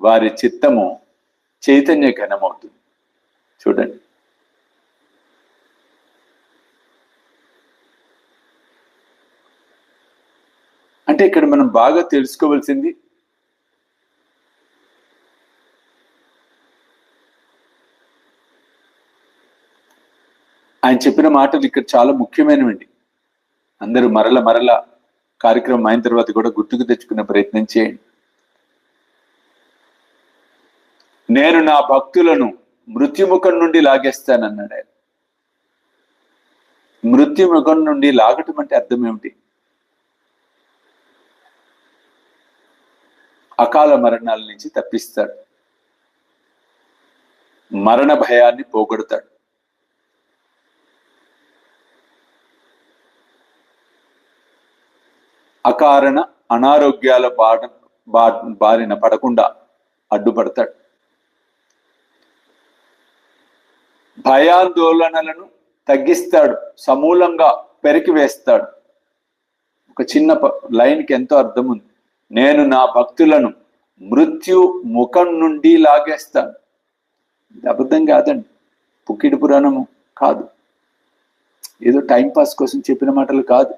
వారి చిత్తము చైతన్య ఘనమవుతుంది. చూడండి, అంటే ఇక్కడ మనం బాగా తెలుసుకోవాల్సింది ఆయన చెప్పిన మాటలు ఇక్కడ చాలా ముఖ్యమైనవండి. అందరూ మరల కార్యక్రమం అయిన తర్వాత కూడా గుర్తుకు తెచ్చుకునే ప్రయత్నం చేయండి. నేను నా భక్తులను మృత్యుముఖం నుండి లాగేస్తానన్నాడు ఆయన. మృత్యుముఖం నుండి లాగటం అంటే అర్థం ఏమిటి? అకాల మరణాల నుంచి తప్పిస్తాడు, మరణ భయాన్ని పోగొడతాడు. అకారణ అనారోగ్యాల బారిన పడకుండా అడ్డుపడతాడు. భయాందోళనలను తగ్గిస్తాడు, సమూలంగా పెరికివేస్తాడు. ఒక చిన్న లైన్కి ఎంతో అర్థం ఉంది. నేను నా భక్తులను మృత్యు ముఖం నుండి లాగేస్తాను. ఇది అబద్ధం కాదండి, పుక్కిడి పురాణము కాదు, ఏదో టైంపాస్ కోసం చెప్పిన మాటలు కాదు.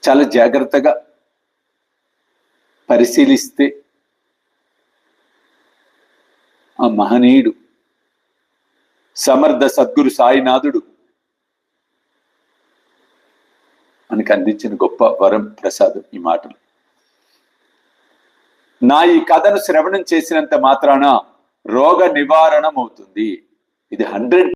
చాలా జాగ్రత్తగా పరిశీలిస్తే ఆ మహనీయుడు సమర్థ సద్గురు సాయినాథుడు మనకు అందించిన గొప్ప వరం ప్రసాదం ఈ మాటలు. నా ఈ కథను శ్రవణం చేసినంత మాత్రాన రోగ నివారణం అవుతుంది. ఇది 100